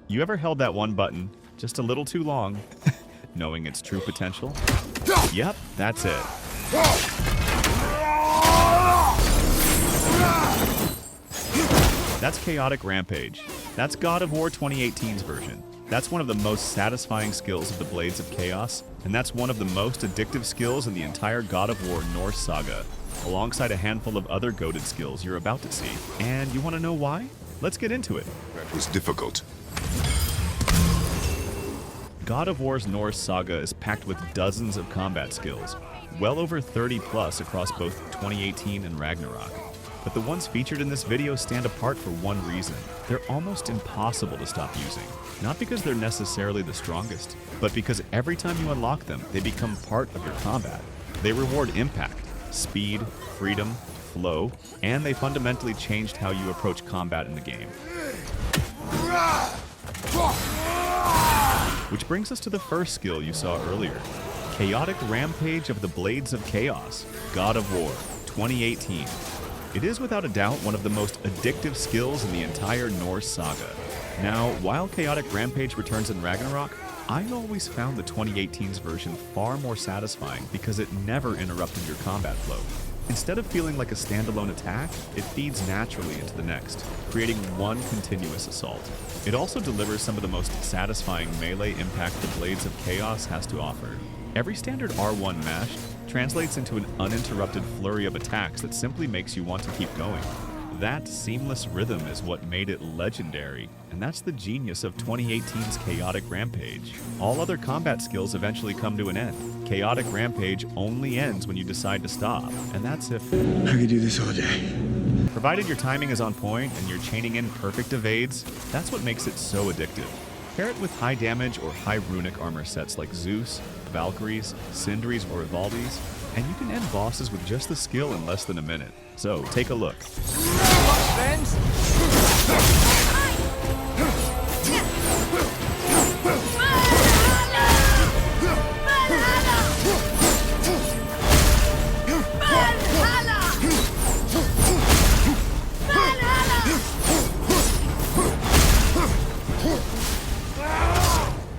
You ever held that one button just a little too long, knowing its true potential? Yep, that's it. That's Chaotic Rampage. That's God of War 2018's version. That's one of the most satisfying skills of the Blades of Chaos, and that's one of the most addictive skills in the entire God of War Norse Saga, alongside a handful of other goated skills you're about to see. And you want to know why? Let's get into it. That was difficult. God of War's Norse Saga is packed with dozens of combat skills, well over 30 plus across both 2018 and Ragnarok. But the ones featured in this video stand apart for one reason. They're almost impossible to stop using. Not because they're necessarily the strongest, but because every time you unlock them, they become part of your combat. They reward impact, speed, freedom, flow, and they fundamentally changed how you approach combat in the game. Which brings us to the first skill you saw earlier. Chaotic Rampage of the Blades of Chaos, God of War, 2018. It is without a doubt one of the most addictive skills in the entire Norse saga. Now, while Chaotic Rampage returns in Ragnarok, I always found the 2018's version far more satisfying because it never interrupted your combat flow. Instead of feeling like a standalone attack, it feeds naturally into the next, creating one continuous assault. It also delivers some of the most satisfying melee impact the Blades of Chaos has to offer. Every standard R1 mash translates into an uninterrupted flurry of attacks that simply makes you want to keep going. That seamless rhythm is what made it legendary, and that's the genius of 2018's Chaotic Rampage. All other combat skills eventually come to an end. Chaotic Rampage only ends when you decide to stop, and that's if... I could do this all day. Provided your timing is on point and you're chaining in perfect evades, that's what makes it so addictive. Pair it with high damage or high runic armor sets like Zeus, Valkyries, Sindris, or Ivaldis, and you can end bosses with just the skill in less than a minute. So, take a look.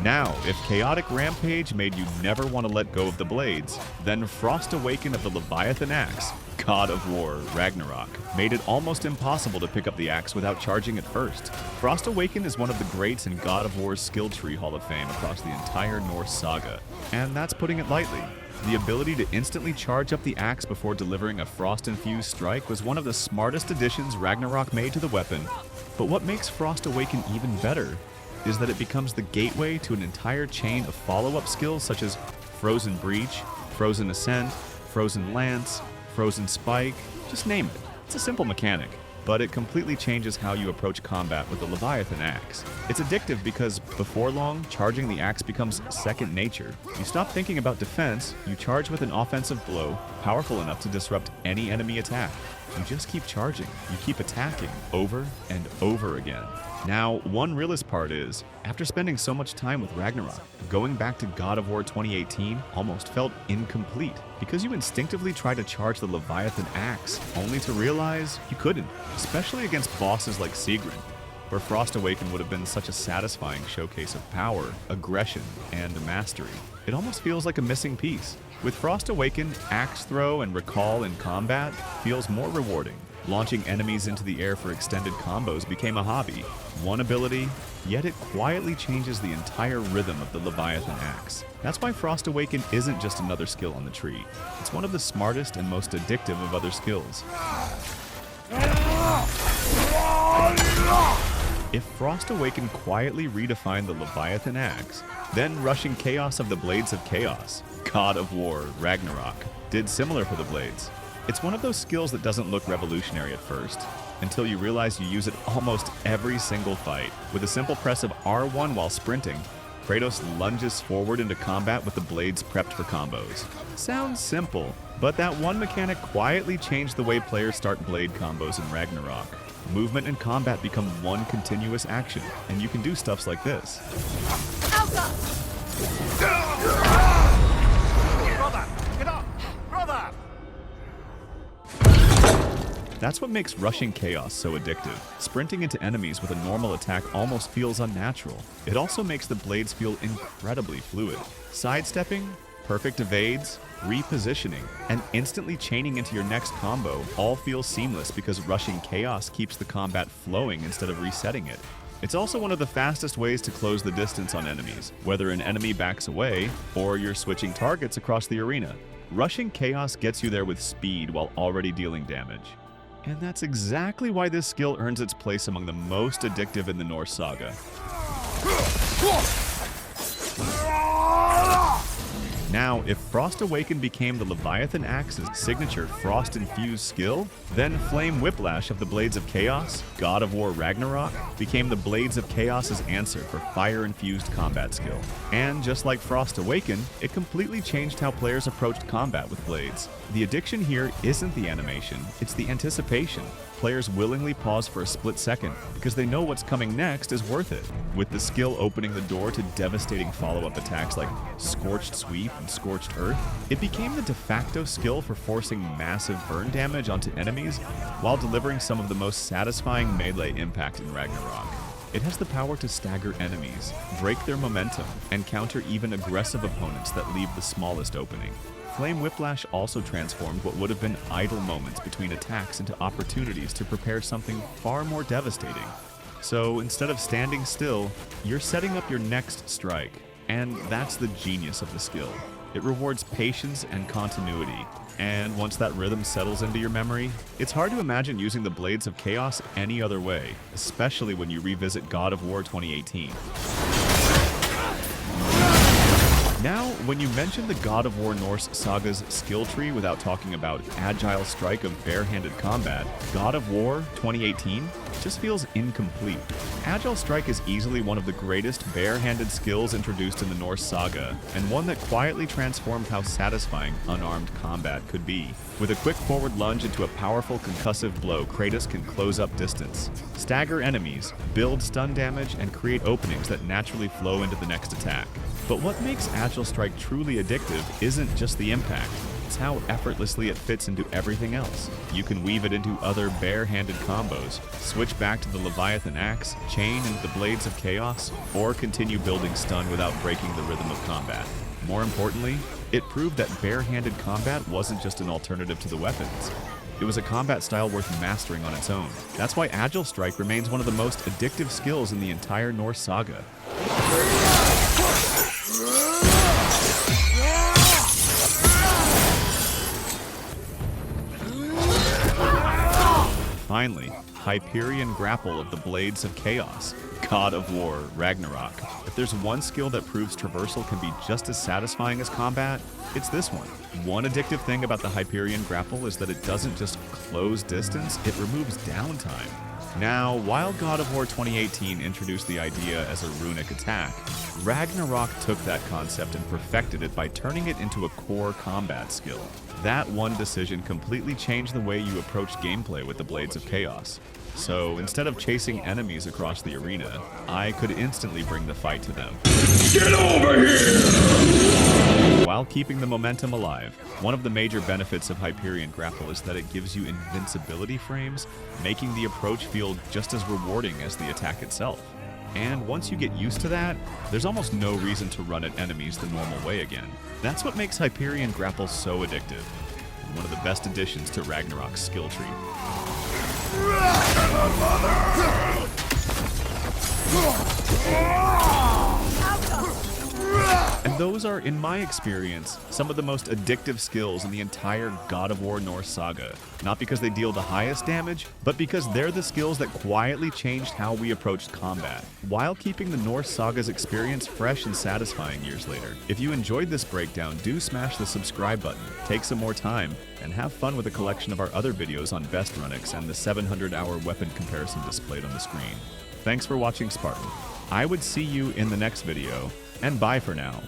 Now, if Chaotic Rampage made you never want to let go of the blades, then Frost Awaken of the Leviathan Axe, God of War, Ragnarok, made it almost impossible to pick up the axe without charging it first. Frost Awaken is one of the greats in God of War's Skill Tree Hall of Fame across the entire Norse saga, and that's putting it lightly. The ability to instantly charge up the axe before delivering a frost-infused strike was one of the smartest additions Ragnarok made to the weapon, but what makes Frost Awaken even better is that it becomes the gateway to an entire chain of follow-up skills such as Frozen Breach, Frozen Ascent, Frozen Lance, Frozen Spike, just name it. It's a simple mechanic, but it completely changes how you approach combat with the Leviathan Axe. It's addictive because before long, charging the axe becomes second nature. You stop thinking about defense, you charge with an offensive blow, powerful enough to disrupt any enemy attack. You just keep charging, you keep attacking over and over again. Now, one realist part is, after spending so much time with Ragnarok, going back to God of War 2018 almost felt incomplete, because you instinctively tried to charge the Leviathan Axe, only to realize you couldn't, especially against bosses like Sigrun, where Frost Awaken would have been such a satisfying showcase of power, aggression, and mastery. It almost feels like a missing piece. With Frost Awaken, Axe Throw and Recall in combat feels more rewarding. Launching enemies into the air for extended combos became a hobby. One ability, yet it quietly changes the entire rhythm of the Leviathan Axe. That's why Frost Awaken isn't just another skill on the tree. It's one of the smartest and most addictive of other skills. If Frost Awaken quietly redefined the Leviathan Axe, then Rushing Chaos of the Blades of Chaos, God of War, Ragnarok, did similar for the blades. It's one of those skills that doesn't look revolutionary at first, until you realize you use it almost every single fight. With a simple press of R1 while sprinting, Kratos lunges forward into combat with the blades prepped for combos. Sounds simple, but that one mechanic quietly changed the way players start blade combos in Ragnarok. Movement and combat become one continuous action, and you can do stuffs like this. Brother, get up! Brother! That's what makes rushing chaos so addictive. Sprinting into enemies with a normal attack almost feels unnatural. It also makes the blades feel incredibly fluid. Sidestepping, perfect evades, repositioning, and instantly chaining into your next combo all feel seamless because rushing chaos keeps the combat flowing instead of resetting it. It's also one of the fastest ways to close the distance on enemies, whether an enemy backs away or you're switching targets across the arena. Rushing chaos gets you there with speed while already dealing damage. And that's exactly why this skill earns its place among the most addictive in the Norse Saga. Now, if Frost Awaken became the Leviathan Axe's signature Frost-infused skill, then Flame Whiplash of the Blades of Chaos, God of War Ragnarok, became the Blades of Chaos's answer for fire-infused combat skill. And just like Frost Awaken, it completely changed how players approached combat with blades. The addiction here isn't the animation, it's the anticipation. Players willingly pause for a split second because they know what's coming next is worth it. With the skill opening the door to devastating follow-up attacks like Scorched Sweep and Scorched Earth, it became the de facto skill for forcing massive burn damage onto enemies while delivering some of the most satisfying melee impact in Ragnarok. It has the power to stagger enemies, break their momentum, and counter even aggressive opponents that leave the smallest opening. Flame Whiplash also transformed what would have been idle moments between attacks into opportunities to prepare something far more devastating. So instead of standing still, you're setting up your next strike, and that's the genius of the skill. It rewards patience and continuity, and once that rhythm settles into your memory, it's hard to imagine using the Blades of Chaos any other way, especially when you revisit God of War 2018. Now, when you mention the God of War Norse Saga's skill tree without talking about Agile Strike of barehanded combat, God of War 2018 just feels incomplete. Agile Strike is easily one of the greatest barehanded skills introduced in the Norse Saga, and one that quietly transformed how satisfying unarmed combat could be. With a quick forward lunge into a powerful concussive blow, Kratos can close up distance, stagger enemies, build stun damage, and create openings that naturally flow into the next attack. But what makes Agile Strike truly addictive isn't just the impact, it's how effortlessly it fits into everything else. You can weave it into other bare-handed combos, switch back to the Leviathan Axe, chain into the Blades of Chaos, or continue building stun without breaking the rhythm of combat. More importantly, it proved that bare-handed combat wasn't just an alternative to the weapons. It was a combat style worth mastering on its own. That's why Agile Strike remains one of the most addictive skills in the entire Norse Saga. Finally, Hyperion Grapple of the Blades of Chaos, God of War Ragnarok. If there's one skill that proves traversal can be just as satisfying as combat, it's this one. One addictive thing about the Hyperion Grapple is that it doesn't just close distance, it removes downtime. Now, while God of War 2018 introduced the idea as a runic attack, Ragnarok took that concept and perfected it by turning it into a core combat skill. That one decision completely changed the way you approach gameplay with the Blades of Chaos. So instead of chasing enemies across the arena, I could instantly bring the fight to them. Get over here! While keeping the momentum alive, one of the major benefits of Hyperion Grapple is that it gives you invincibility frames, making the approach feel just as rewarding as the attack itself. And once you get used to that, there's almost no reason to run at enemies the normal way again. That's what makes Hyperion Grapple so addictive, and one of the best additions to Ragnarok's skill tree. And those are, in my experience, some of the most addictive skills in the entire God of War Norse Saga. Not because they deal the highest damage, but because they're the skills that quietly changed how we approached combat, while keeping the Norse Saga's experience fresh and satisfying years later. If you enjoyed this breakdown, do smash the subscribe button, take some more time, and have fun with a collection of our other videos on best runics and the 700-hour weapon comparison displayed on the screen. Thanks for watching, Spartan. I would see you in the next video, and bye for now.